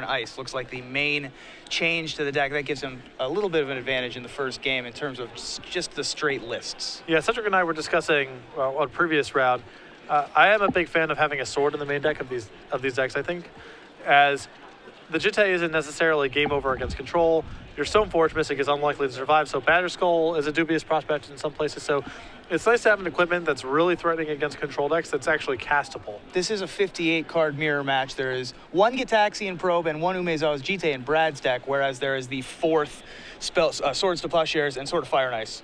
Ice. Looks like the main change to the deck. That gives him a little bit of an advantage in the first game in terms of just the straight lists. Yeah, Cedric and I were discussing on previous round. I am a big fan of having a sword in the main deck of these decks, I think, as the Jitte isn't necessarily game over against control. Your Stoneforge Mystic is unlikely to survive, so Batterskull is a dubious prospect in some places. So it's nice to have an equipment that's really threatening against control decks that's actually castable. This is a 58-card mirror match. There is one Gitaxian Probe and one Umezawa's Jitte in Brad's deck, whereas there is the fourth Swords to Plowshares and Sword of Fire and Ice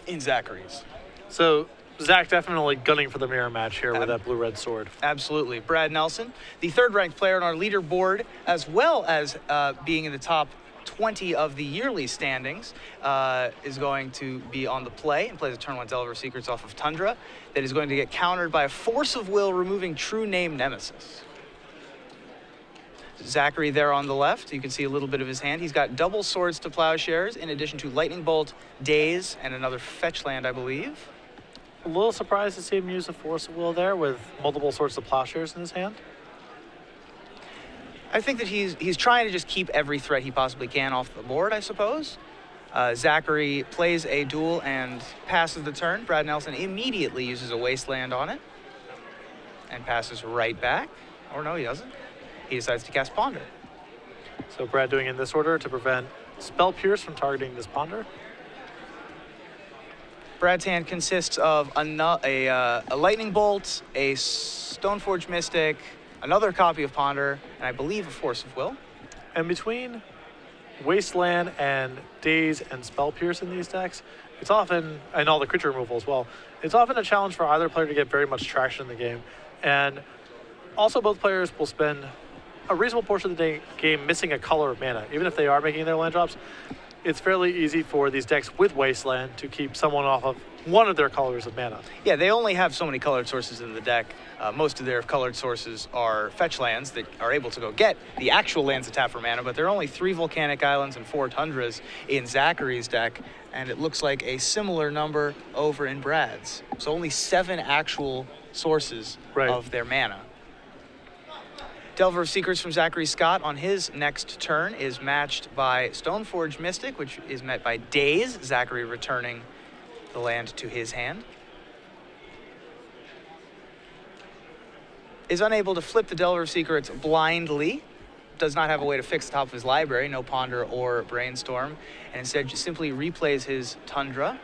in Zachary's. So Zach definitely gunning for the mirror match here with that blue-red sword. Absolutely. Brad Nelson, the third-ranked player on our leaderboard, as well as being in the top 20 of the yearly standings, is going to be on the play and plays a turn 1 Delver Secrets off of Tundra that is going to get countered by a Force of Will, removing True Name Nemesis. Zachary there on the left, you can see a little bit of his hand. He's got double Swords to Plowshares in addition to Lightning Bolt, Daze, and another fetch land, I believe. A little surprised to see him use a Force of Will there with multiple Swords to Plowshares in his hand. I think that he's trying to just keep every threat he possibly can off the board, I suppose. Zachary plays a duel and passes the turn. Brad Nelson immediately uses a Wasteland on it and passes right back. Or no, he doesn't. He decides to cast Ponder. So Brad doing it in this order to prevent Spell Pierce from targeting this Ponder. Brad's hand consists of a Lightning Bolt, a Stoneforge Mystic, another copy of Ponder, and I believe a Force of Will. And between Wasteland and Daze and Spell Pierce in these decks, it's often, and all the creature removal as well, it's often a challenge for either player to get very much traction in the game. And also both players will spend a reasonable portion of the game missing a color of mana. Even if they are making their land drops, it's fairly easy for these decks with Wasteland to keep someone off of one of their colors of mana. Yeah, they only have so many colored sources in the deck. Most of their colored sources are fetch lands that are able to go get the actual lands that tap for mana, but there are only 3 Volcanic Islands and 4 Tundras in Zachary's deck, and it looks like a similar number over in Brad's. So only 7 actual sources of their mana. Delver of Secrets from Zachary Scott on his next turn is matched by Stoneforge Mystic, which is met by Daze, Zachary returning the land to his hand. Is unable to flip the Delver of Secrets blindly, does not have a way to fix the top of his library, no Ponder or Brainstorm, and instead just simply replays his Tundra.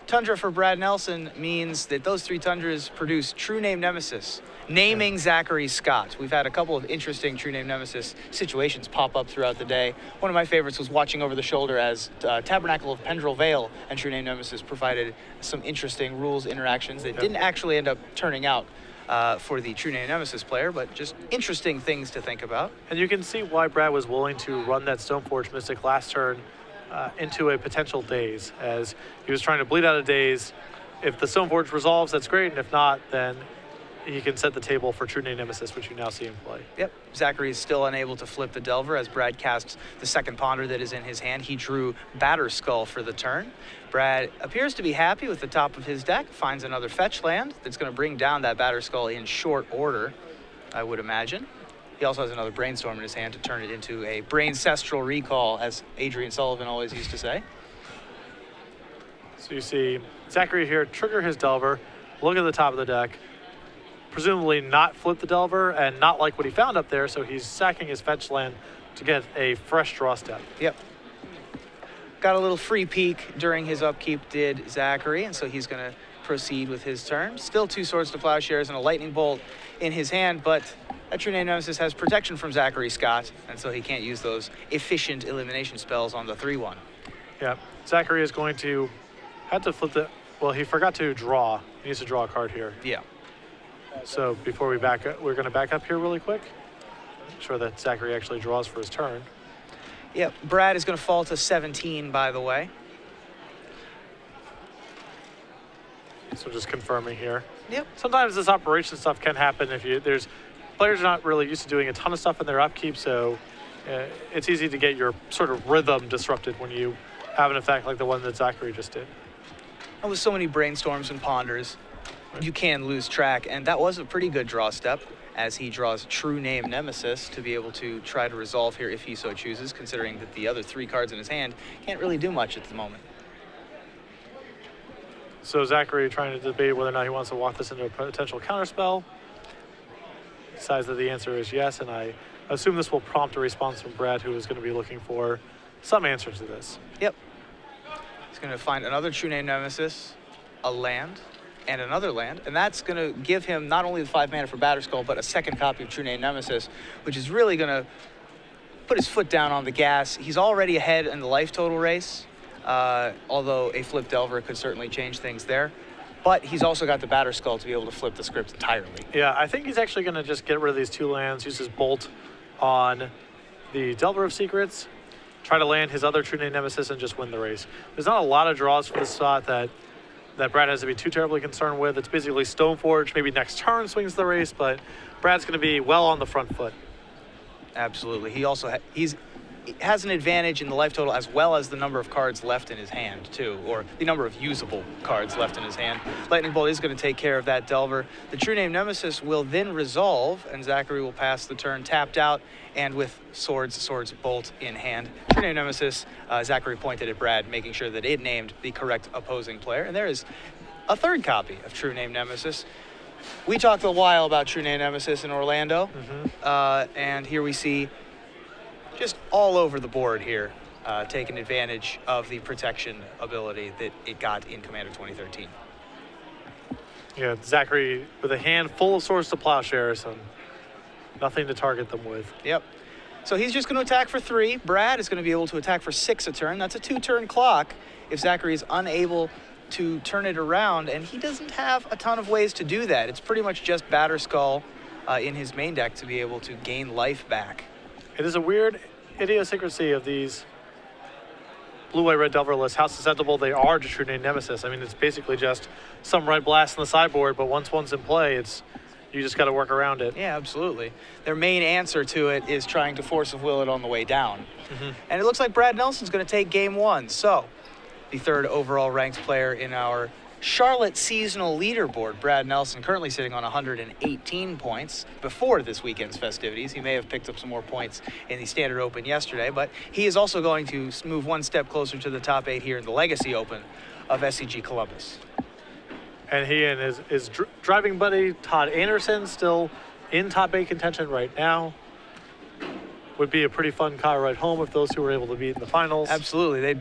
Tundra for Brad Nelson means that those 3 Tundras produce True Name Nemesis, naming Zachary Scott. We've had a couple of interesting True Name Nemesis situations pop up throughout the day. One of my favorites was watching over the shoulder as Tabernacle of Pendrell Vale and True Name Nemesis provided some interesting rules interactions that didn't actually end up turning out for the True Name Nemesis player, but just interesting things to think about. And you can see why Brad was willing to run that Stoneforge Mystic last turn into a potential Daze, as he was trying to bleed out a Daze. If the Stoneforge resolves, that's great, and if not, then he can set the table for True Name Nemesis, which you now see him play. Yep, Zachary is still unable to flip the Delver as Brad casts the second Ponder that is in his hand. He drew Batterskull for the turn. Brad appears to be happy with the top of his deck, finds another fetch land that's going to bring down that Batterskull in short order, I would imagine. He also has another Brainstorm in his hand to turn it into a Braincestral Recall, as Adrian Sullivan always used to say. So you see Zachary here trigger his Delver, look at the top of the deck, presumably not flip the Delver and not like what he found up there, so he's sacking his fetch land to get a fresh draw step. Yep. Got a little free peek during his upkeep, did Zachary, and so he's going to proceed with his turn. Still 2 Swords to Plowshares and a Lightning Bolt in his hand, but that True Name Nemesis has protection from Zachary Scott, and so he can't use those efficient elimination spells on the 3-1. Yeah, Zachary is going to have to flip the, well, he forgot to draw. He needs to draw a card here. Yeah. So before we back up, we're going to back up here really quick. Make sure that Zachary actually draws for his turn. Yeah, Brad is going to fall to 17, by the way. So just confirming here. Yep. Sometimes this operation stuff can happen if there's players are not really used to doing a ton of stuff in their upkeep, so it's easy to get your sort of rhythm disrupted when you have an effect like the one that Zachary just did. And with so many Brainstorms and Ponders, you can lose track, and that was a pretty good draw step. as he draws True Name Nemesis to be able to try to resolve here if he so chooses, considering that the other 3 cards in his hand can't really do much at the moment. So Zachary trying to debate whether or not he wants to walk this into a potential counterspell. Decides that the answer is yes, and I assume this will prompt a response from Brad, who is going to be looking for some answer to this. Yep. He's going to find another True Name Nemesis, a land, and another land, and that's going to give him not only the 5 mana for Batterskull, but a second copy of True Name Nemesis, which is really going to put his foot down on the gas. He's already ahead in the life total race, although a Flip Delver could certainly change things there. But he's also got the Batterskull to be able to flip the script entirely. Yeah, I think he's actually going to just get rid of these 2 lands, use his Bolt on the Delver of Secrets, try to land his other True Name Nemesis, and just win the race. There's not a lot of draws for this spot that Brad has to be too terribly concerned with. It's basically Stoneforge, maybe next turn swings the race, but Brad's going to be well on the front foot. Absolutely. He also he has an advantage in the life total as well as the number of cards left in his hand, too, or the number of usable cards left in his hand. Lightning Bolt is going to take care of that Delver. The True Name Nemesis will then resolve, and Zachary will pass the turn tapped out and with Swords Bolt in hand. True Name Nemesis, Zachary pointed at Brad, making sure that it named the correct opposing player. And there is a 3rd copy of True Name Nemesis. We talked a while about True Name Nemesis in Orlando, and here we see just all over the board here, taking advantage of the protection ability that it got in Commander 2013. Yeah, Zachary with a hand full of Swords to Plowshares and nothing to target them with. Yep. So he's just going to attack for 3. Brad is going to be able to attack for 6 a turn. That's a 2-turn clock if Zachary is unable to turn it around, and he doesn't have a ton of ways to do that. It's pretty much just Batterskull in his main deck to be able to gain life back. It is a weird idiosyncrasy of these blue-white red Delver lists, how susceptible they are to True Name Nemesis. I mean, it's basically just some red blast in the sideboard, but once one's in play, you just got to work around it. Yeah, absolutely. Their main answer to it is trying to Force of Will it on the way down. And it looks like Brad Nelson's going to take game 1. So the 3rd overall ranked player in our Charlotte seasonal leaderboard, Brad Nelson, currently sitting on 118 points before this weekend's festivities. He may have picked up some more points in the Standard Open yesterday, but he is also going to move 1 step closer to the top 8 here in the Legacy Open of SCG Columbus. And he and his driving buddy, Todd Anderson, still in top 8 contention right now. Would be a pretty fun car ride home if those 2 were able to meet in the finals. Absolutely. They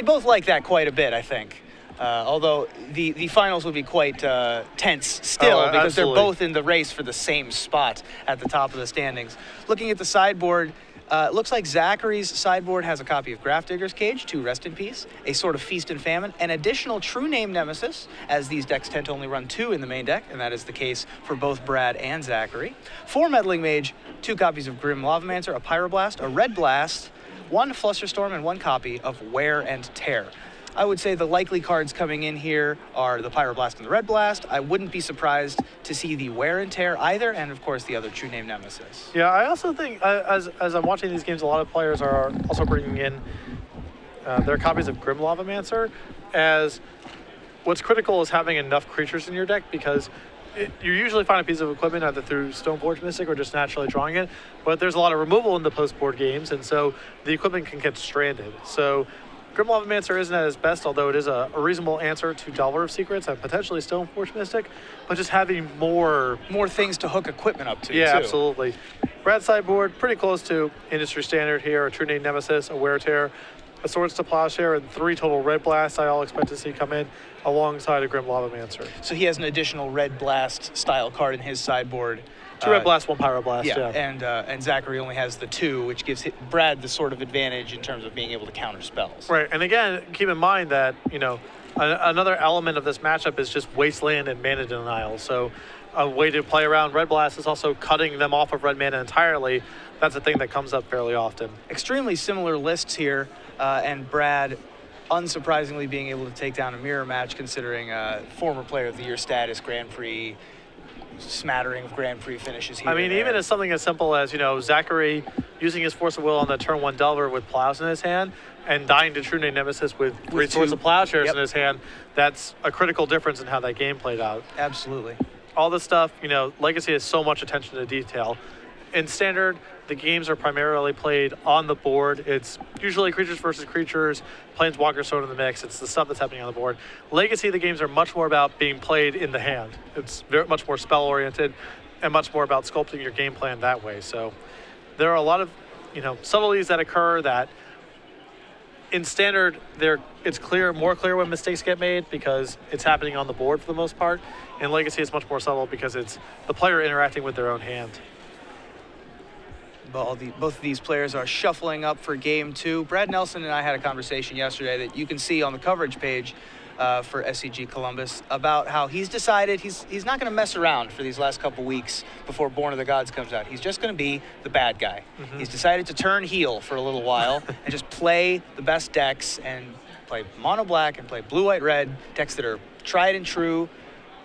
both like that quite a bit, I think. Although the finals will be quite tense still because they're both in the race for the same spot at the top of the standings. Looking at the sideboard, it looks like Zachary's sideboard has a copy of Grafdigger's Cage, 2 Rest in Peace, a Sword of Feast and Famine, an additional True Name Nemesis, as these decks tend to only run 2 in the main deck, and that is the case for both Brad and Zachary. 4 Meddling Mage, 2 copies of Grim Lavamancer, a Pyroblast, a Red Blast, 1 Flusterstorm, and 1 copy of Wear and Tear. I would say the likely cards coming in here are the Pyroblast and the Red Blast. I wouldn't be surprised to see the Wear and Tear either, and of course the other True Name Nemesis. Yeah, I also think as I'm watching these games, a lot of players are also bringing in their copies of Grim Lavamancer, as what's critical is having enough creatures in your deck, because you usually find a piece of equipment either through Stoneforge Mystic or just naturally drawing it, but there's a lot of removal in the post-board games, and so the equipment can get stranded. So Grim Lavamancer isn't at its best, although it is a reasonable answer to Delver of Secrets and potentially Stoneforge Mystic, but just having more things to hook equipment up to, yeah, too. Absolutely. Brad's sideboard, pretty close to industry standard here, a True Name Nemesis, a Wear Tear, a Swords to Plowshare, and 3 total Red Blasts I all expect to see come in alongside a Grim Lavamancer. So he has an additional Red Blast style card in his sideboard. 2 Red Blasts, 1 Pyroblast, yeah. And Zachary only has the 2, which gives Brad the sort of advantage in terms of being able to counter spells. Right, and again, keep in mind that, another element of this matchup is just Wasteland and Mana Denial. So a way to play around Red Blast is also cutting them off of red mana entirely. That's a thing that comes up fairly often. Extremely similar lists here, and Brad unsurprisingly being able to take down a mirror match considering former Player of the Year status, Grand Prix, smattering of Grand Prix finishes here. I mean, even as something as simple as, Zachary using his Force of Will on the turn 1 Delver with Plows in his hand and dying to True Name Nemesis with 3 Swords of Plowshares in his hand, that's a critical difference in how that game played out. Absolutely. all this stuff, Legacy has so much attention to detail. In Standard, the games are primarily played on the board. It's usually creatures versus creatures, planeswalkers thrown in the mix. It's the stuff that's happening on the board. Legacy, the games are much more about being played in the hand. It's very much more spell-oriented and much more about sculpting your game plan that way. So there are a lot of, subtleties that occur that in Standard, it's more clear when mistakes get made because it's happening on the board for the most part. In Legacy, it's much more subtle because it's the player interacting with their own hand. Both of these players are shuffling up for game 2. Brad Nelson and I had a conversation yesterday that you can see on the coverage page for SCG Columbus about how he's decided he's not going to mess around for these last couple weeks before Born of the Gods comes out. He's just going to be the bad guy. He's decided to turn heel for a little while and just play the best decks and play mono black and play blue, white, red, decks that are tried and true.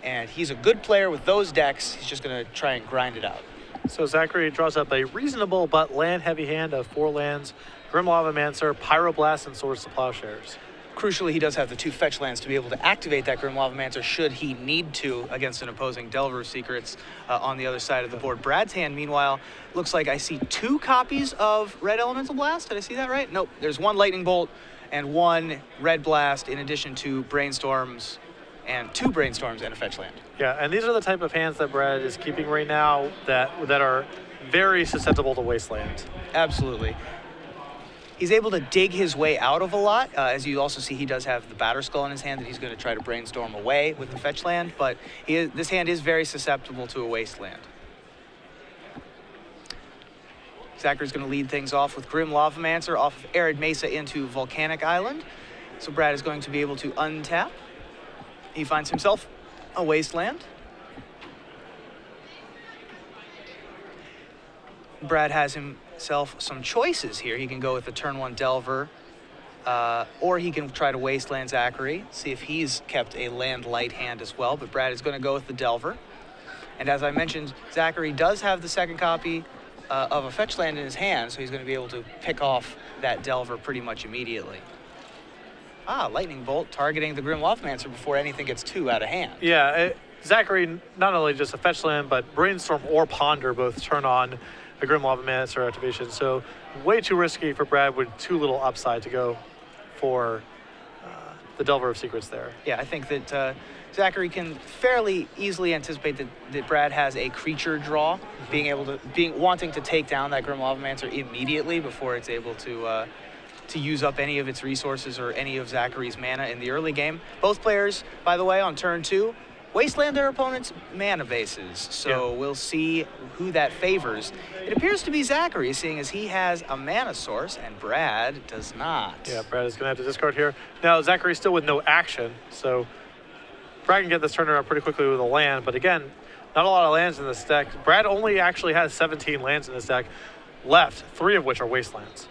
And he's a good player with those decks. He's just going to try and grind it out. So Zachary draws up a reasonable but land-heavy hand of 4 lands, Grim Lavamancer, Pyroblast, and Swords to Plowshares. Crucially, he does have the 2 fetch lands to be able to activate that Grim Lavamancer should he need to against an opposing Delver of Secrets on the other side of the board. Brad's hand, meanwhile, looks like I see 2 copies of Red Elemental Blast. Did I see that right? Nope. There's 1 Lightning Bolt and 1 Red Blast in addition to Brainstorms and 2 Brainstorms and a fetch land. Yeah, and these are the type of hands that Brad is keeping right now that are very susceptible to Wasteland. Absolutely. He's able to dig his way out of a lot. As you also see, he does have the Batter Skull in his hand that he's going to try to Brainstorm away with the fetch land, but this hand is very susceptible to a Wasteland. Zachary's going to lead things off with Grim Lavamancer off of Arid Mesa into Volcanic Island. So Brad is going to be able to untap. He finds himself a Wasteland. Brad has himself some choices here. He can go with the turn 1 Delver, or he can try to Wasteland Zachary, see if he's kept a land light hand as well, but Brad is going to go with the Delver. And as I mentioned, Zachary does have the second copy of a fetch land in his hand, so he's going to be able to pick off that Delver pretty much immediately. Lightning Bolt targeting the Grim Lavamancer before anything gets too out of hand. Yeah, Zachary, not only just a fetch land, but Brainstorm or Ponder both turn on a Grim Lavamancer activation. So way too risky for Brad with too little upside to go for the Delver of Secrets there. Yeah, I think that Zachary can fairly easily anticipate that Brad has a creature draw, wanting to take down that Grim Lavamancer immediately before it's able to use up any of its resources or any of Zachary's mana in the early game. Both players, by the way, on turn 2, wasteland their opponent's mana bases. So We'll see who that favors. It appears to be Zachary, seeing as he has a mana source and Brad does not. Yeah, Brad is going to have to discard here. Now, Zachary's still with no action, so Brad can get this turnaround pretty quickly with a land, but again, not a lot of lands in this deck. Brad only actually has 17 lands in this deck left, 3 of which are wastelands.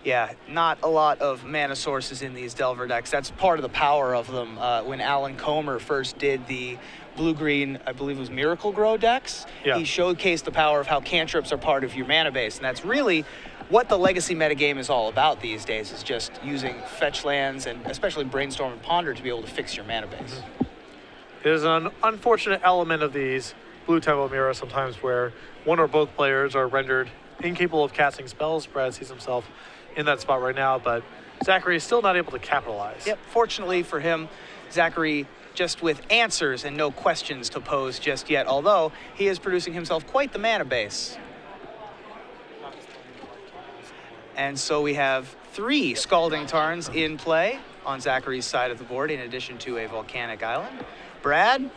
Yeah, not a lot of mana sources in these Delver decks. That's part of the power of them. When Alan Comer first did the blue-green, I believe it was Miracle Grow decks, he showcased the power of how cantrips are part of your mana base. And that's really what the Legacy metagame is all about these days, is just using fetch lands and especially Brainstorm and Ponder to be able to fix your mana base. It is an unfortunate element of these Blue Tempo Mirror sometimes where one or both players are rendered incapable of casting spells. Brad sees himself in that spot right now, but Zachary is still not able to capitalize. Yep, fortunately for him, Zachary just with answers and no questions to pose just yet, although he is producing himself quite the mana base. And so we have 3 Scalding Tarns in play on Zachary's side of the board, in addition to a Volcanic Island. Brad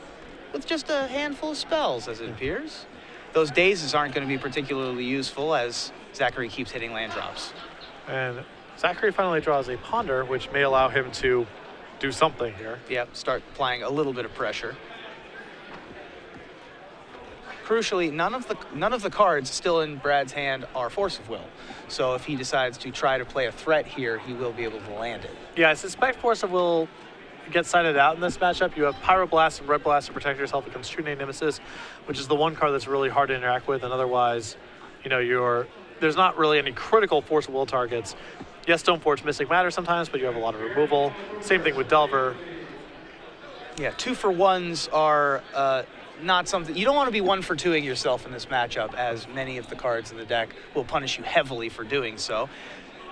with just a handful of spells, as it appears. Those dazes aren't going to be particularly useful as Zachary keeps hitting land drops. And Zachary finally draws a Ponder, which may allow him to do something here. Yep, start applying a little bit of pressure. Crucially, none of the cards still in Brad's hand are Force of Will. So if he decides to try to play a threat here, he will be able to land it. Yeah, I suspect Force of Will gets sided out in this matchup. You have Pyroblast and Red Blast to protect yourself against True Name Nemesis, which is the one card that's really hard to interact with, and otherwise, there's not really any critical Force of Will targets. Yes, Stoneforge Mystic Matter sometimes, but you have a lot of removal. Same thing with Delver. Yeah, 2-for-1s are not something, you don't want to be 1-for-2ing yourself in this matchup, as many of the cards in the deck will punish you heavily for doing so.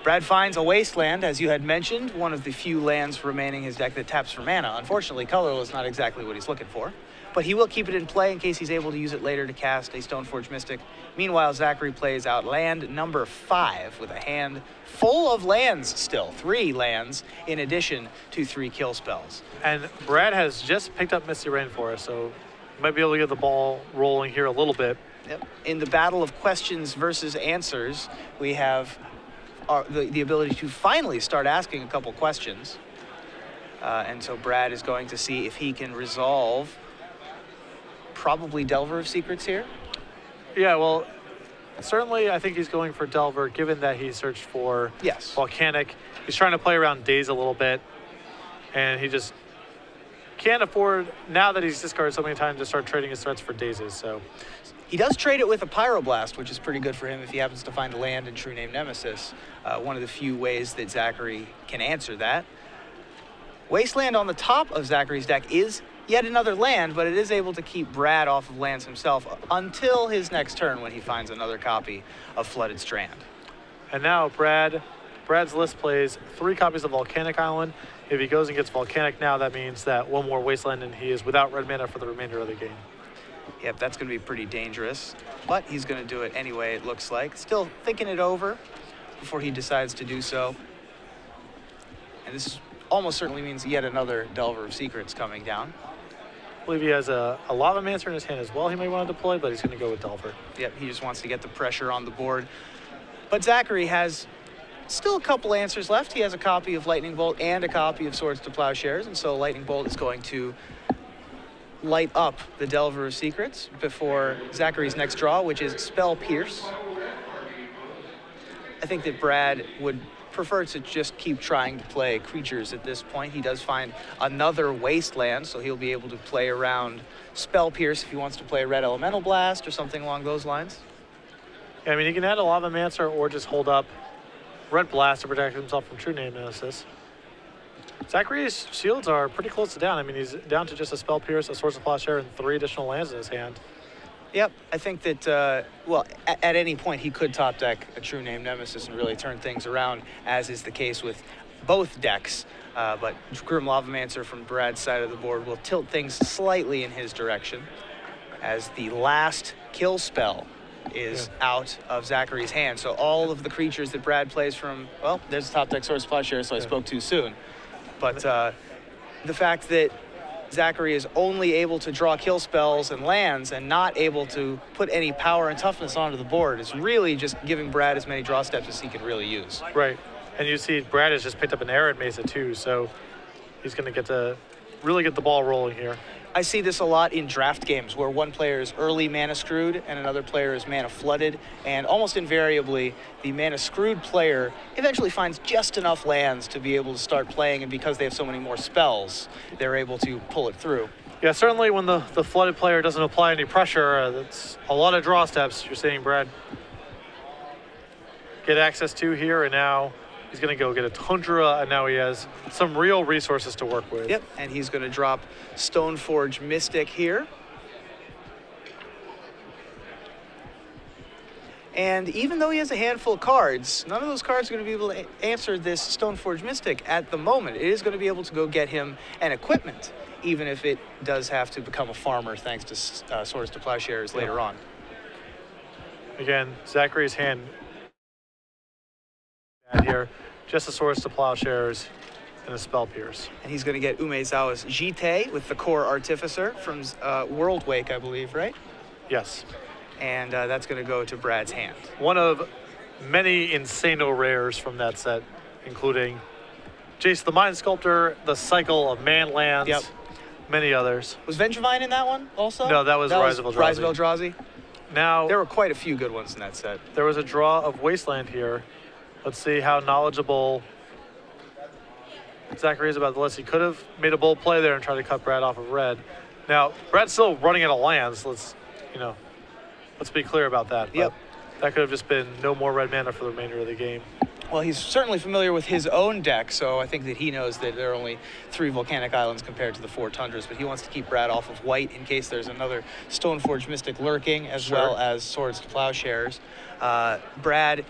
Brad finds a Wasteland, as you had mentioned, one of the few lands remaining in his deck that taps for mana. Unfortunately, colorless not exactly what he's looking for, but he will keep it in play in case he's able to use it later to cast a Stoneforge Mystic. Meanwhile, Zachary plays out land number 5 with a hand full of lands still, 3 lands in addition to 3 kill spells. And Brad has just picked up Misty Rainforest, so he might be able to get the ball rolling here a little bit. Yep. In the battle of questions versus answers, we have the ability to finally start asking a couple questions. And so Brad is going to see if he can resolve probably Delver of Secrets here. Yeah, well, certainly I think he's going for Delver, given that he searched for Volcanic. He's trying to play around Daze a little bit, and he just can't afford, now that he's discarded so many times, to start trading his threats for Dazes. So he does trade it with a Pyroblast, which is pretty good for him if he happens to find a land in True Name Nemesis. One of the few ways that Zachary can answer that. Wasteland on the top of Zachary's deck is yet another land, but it is able to keep Brad off of lands himself until his next turn when he finds another copy of Flooded Strand. And now Brad's list plays 3 copies of Volcanic Island. If he goes and gets Volcanic now, that means that 1 more Wasteland and he is without red mana for the remainder of the game. Yep, that's going to be pretty dangerous, but he's going to do it anyway, it looks like. Still thinking it over before he decides to do so. And this almost certainly means yet another Delver of Secrets coming down. I believe he has a Lavamancer in his hand as well he might want to deploy, but he's going to go with Delver. Yep, he just wants to get the pressure on the board. But Zachary has still a couple answers left. He has a copy of Lightning Bolt and a copy of Swords to Plowshares, and so Lightning Bolt is going to light up the Delver of Secrets before Zachary's next draw, which is Spell Pierce. I think that Brad would prefer to just keep trying to play creatures at this point. He does find another Wasteland, so he'll be able to play around Spell Pierce if he wants to play Red Elemental Blast or something along those lines. Yeah, I mean, he can add a Lavamancer or just hold up Red Blast to protect himself from True Name Nemesis. Zachary's shields are pretty close to down. I mean, he's down to just a Spell Pierce, a Swords of Plowshare, and 3 additional lands in his hand. Yep, I think that, well, at any point he could top deck a True Name Nemesis and really turn things around, as is the case with both decks. But Grim Lavamancer from Brad's side of the board will tilt things slightly in his direction, as the last kill spell is out of Zachary's hand. So all of the creatures that Brad plays from, well, there's the top deck Swords of Plowshare, so I spoke too soon. But the fact that Zachary is only able to draw kill spells and lands and not able to put any power and toughness onto the board is really just giving Brad as many draw steps as he can really use. Right. And you see Brad has just picked up an Arid Mesa too, so he's going to get to really get the ball rolling here. I see this a lot in draft games where one player is early mana screwed and another player is mana flooded, and almost invariably the mana screwed player eventually finds just enough lands to be able to start playing, and because they have so many more spells, they're able to pull it through. Yeah, certainly when the flooded player doesn't apply any pressure, that's a lot of draw steps. You're seeing Brad get access to here, and now he's going to go get a Tundra, and now he has some real resources to work with. Yep, and he's going to drop Stoneforge Mystic here. And even though he has a handful of cards, none of those cards are going to be able to answer this Stoneforge Mystic at the moment. It is going to be able to go get him an equipment, even if it does have to become a farmer thanks to Swords to Plowshares later on. Again, Zachary's hand here, just a Swords to Plowshares and a Spell Pierce. And he's going to get Umezawa's Jite with the Core Artificer from World Wake, I believe, right? Yes. And that's going to go to Brad's hand. One of many Insano rares from that set, including Jace the Mind Sculptor, the Cycle of Manlands, many others. Was Vengevine in that one also? No, that was Rise of Eldrazi. Rise of Eldrazi. Now, there were quite a few good ones in that set. There was a draw of Wasteland here. Let's see how knowledgeable Zachary is about the list. He could have made a bold play there and tried to cut Brad off of red. Now, Brad's still running out of lands. Let's be clear about that. Yep. That could have just been no more red mana for the remainder of the game. Well, he's certainly familiar with his own deck, so I think that he knows that there are only 3 volcanic islands compared to the 4 tundras, but he wants to keep Brad off of white in case there's another Stoneforge Mystic lurking, as well as Swords to Plowshares. Brad,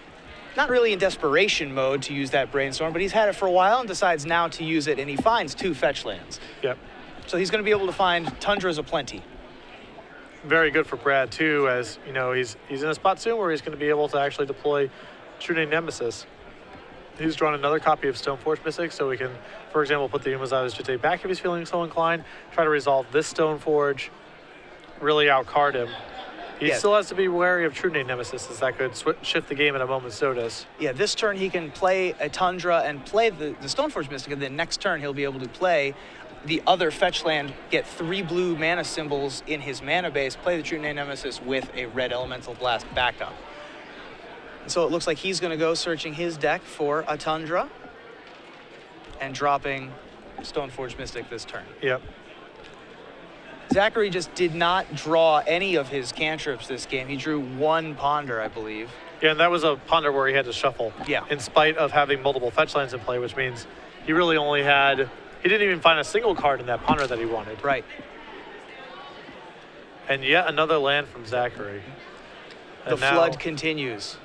not really in desperation mode to use that Brainstorm, but he's had it for a while and decides now to use it, and he finds 2 fetch lands. Yep. So he's going to be able to find tundras aplenty. Very good for Brad, too, as, he's in a spot soon where he's going to be able to actually deploy True Name Nemesis. He's drawn another copy of Stoneforge Mystic, so we can, for example, put the Umazawa's Jitte back if he's feeling so inclined, try to resolve this Stoneforge, really outcard him. He still has to be wary of True Name Nemesis, as that could shift the game at a moment's notice. Yeah, this turn he can play a Tundra and play the Stoneforge Mystic, and then next turn he'll be able to play the other fetch land, get 3 blue mana symbols in his mana base, play the True Name Nemesis with a red Elemental Blast backup. So it looks like he's going to go searching his deck for a Tundra and dropping Stoneforge Mystic this turn. Yep. Zachary just did not draw any of his cantrips this game. He drew 1 Ponder, I believe. Yeah, and that was a Ponder where he had to shuffle. Yeah. In spite of having multiple fetch lands in play, which means he really only had... He didn't even find a single card in that Ponder that he wanted. Right. And yet another land from Zachary. The flood continues.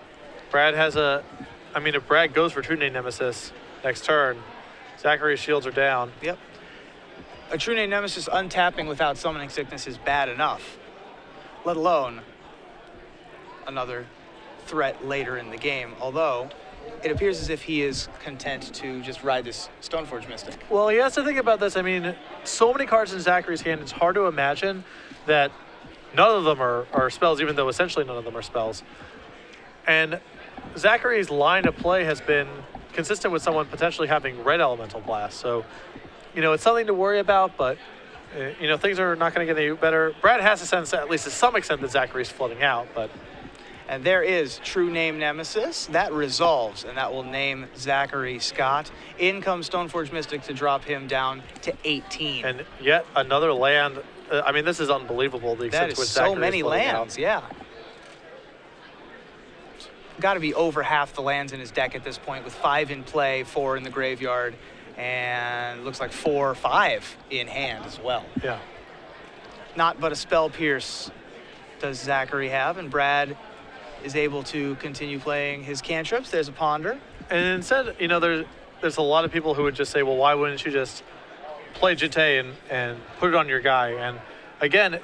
Brad has if Brad goes for True Name Nemesis next turn, Zachary's shields are down. Yep. A True Name Nemesis untapping without Summoning Sickness is bad enough, let alone another threat later in the game, although it appears as if he is content to just ride this Stoneforge Mystic. Well, he has to think about this. I mean, so many cards in Zachary's hand, it's hard to imagine that none of them are spells, even though essentially none of them are spells. And Zachary's line of play has been consistent with someone potentially having red Elemental Blast. So, it's something to worry about, but, things are not going to get any better. Brad has a sense, at least to some extent, that Zachary's flooding out, but... And there is True Name Nemesis. That resolves, and that will name Zachary Scott. In comes Stoneforge Mystic to drop him down to 18. And yet another land. This is unbelievable. The that extent to which is so Zachary many is flooding lands, out. yeah. Got to be over half the lands in his deck at this point, with 5 in play, 4 in the graveyard, and looks like 4 or 5 in hand as well. Yeah. Not but a Spell Pierce does Zachary have, and Brad is able to continue playing his cantrips. There's a Ponder. And instead, there's a lot of people who would just say, well, why wouldn't you just play Jitte and put it on your guy? And again,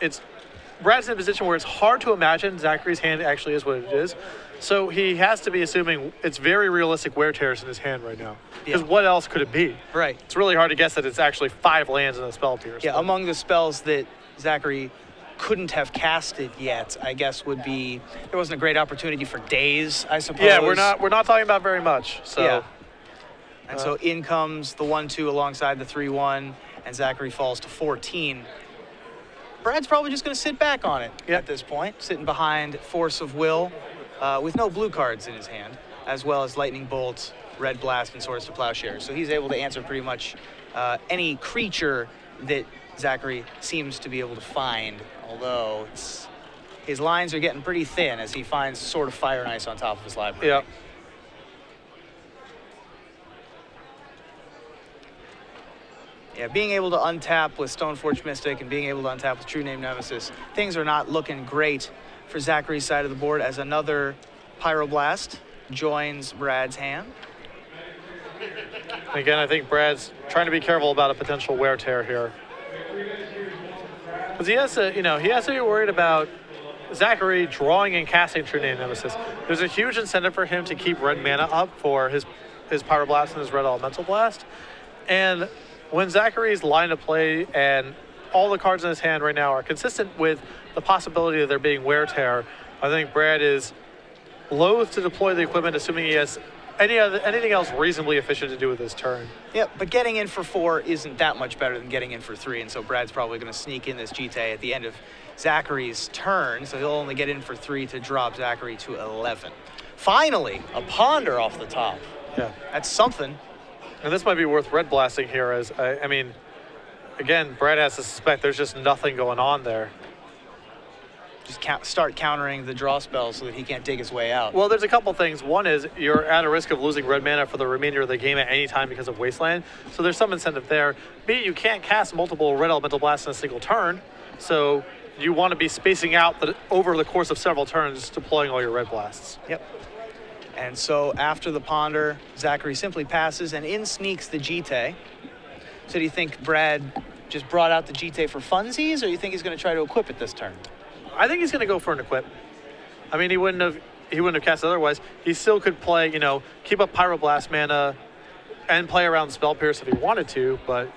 Brad's in a position where it's hard to imagine Zachary's hand actually is what it is. So he has to be assuming it's very realistic wear tears in his hand right now. Because what else could it be? Right. It's really hard to guess that it's actually 5 lands in a Spell Pierce. Yeah, among the spells that Zachary couldn't have casted yet, I guess, would be, there wasn't a great opportunity for Daze, I suppose. Yeah, we're not talking about very much. So yeah. And so in comes the 1-2 alongside the 3-1, and Zachary falls to 14. Brad's probably just going to sit back on it at this point, sitting behind Force of Will, with no blue cards in his hand, as well as Lightning Bolt, Red Blast, and Swords to Plowshares. So he's able to answer pretty much any creature that Zachary seems to be able to find, although his lines are getting pretty thin as he finds Sword of Fire and Ice on top of his library. Yeah. Yeah, being able to untap with Stoneforge Mystic and being able to untap with True Name Nemesis, things are not looking great for Zachary's side of the board as another Pyroblast joins Brad's hand. Again, I think Brad's trying to be careful about a potential wear tear here. Because he has to be worried about Zachary drawing and casting True Name Nemesis. There's a huge incentive for him to keep red mana up for his Pyroblast and his red Elemental Blast. And when Zachary's line of play and all the cards in his hand right now are consistent with the possibility of there being wear tear, I think Brad is loath to deploy the equipment, assuming he has anything else reasonably efficient to do with his turn. Yeah, but getting in for 4 isn't that much better than getting in for 3, and so Brad's probably going to sneak in this Jitte at the end of Zachary's turn, so he'll only get in for 3 to drop Zachary to 11. Finally, a Ponder off the top. Yeah. That's something. And this might be worth red blasting here, as again, Brad has to suspect there's just nothing going on there. just start countering the draw spells so that he can't dig his way out. Well, there's a couple things. One is you're at a risk of losing red mana for the remainder of the game at any time because of Wasteland, so there's some incentive there. B, you can't cast multiple red elemental blasts in a single turn, so you want to be spacing out over the course of several turns, deploying all your red blasts. Yep. And so after the Ponder, Zachary simply passes, and in sneaks the Jite. So do you think Brad just brought out the Jite for funsies, or you think he's going to try to equip it this turn? I think he's going to go for an equip. I mean, he wouldn't have cast it otherwise. He still could play, keep up Pyroblast mana and play around Spell Pierce if he wanted to, but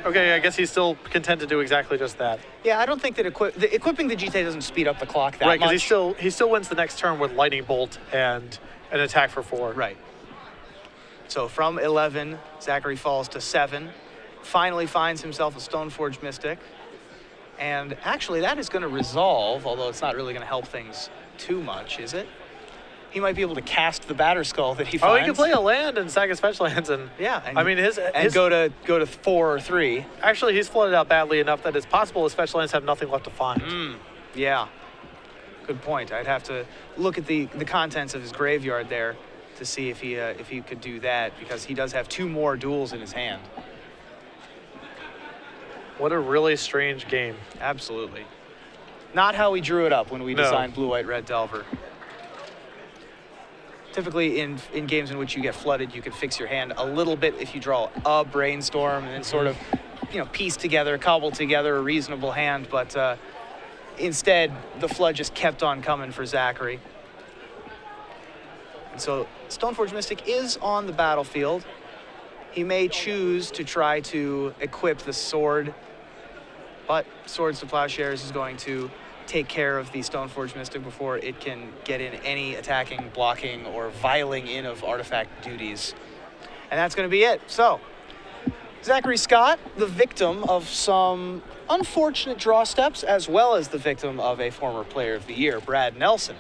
okay, I guess he's still content to do exactly just that. Yeah, I don't think that equipping the Jite doesn't speed up the clock that much. Right, because he still wins the next turn with Lightning Bolt and an attack for 4. Right. So from 11, Zachary falls to 7, finally finds himself a Stoneforge Mystic. And actually, that is going to resolve, although it's not really going to help things too much, is it? He might be able to cast the Batterskull that he finds. Oh, he can play a land and sack his fetch lands, and yeah. I mean his go to 4 or 3. Actually, he's flooded out badly enough that it's possible his fetch lands have nothing left to find. Yeah. Good point. I'd have to look at the contents of his graveyard there to see if he could do that, because he does have 2 more duels in his hand. What a really strange game. Absolutely. Not how we drew it up when we designed Blue, White, Red Delver. Typically in games in which you get flooded, you can fix your hand a little bit if you draw a Brainstorm and then sort of, piece together, cobble together a reasonable hand. But instead, the flood just kept on coming for Zachary. And so Stoneforge Mystic is on the battlefield. He may choose to try to equip the sword, but Swords to Plowshares is going to take care of the Stoneforge Mystic before it can get in any attacking, blocking, or viling in of artifact duties. And that's going to be it. So, Zachary Scott, the victim of some unfortunate draw steps, as well as the victim of a former Player of the Year, Brad Nelson.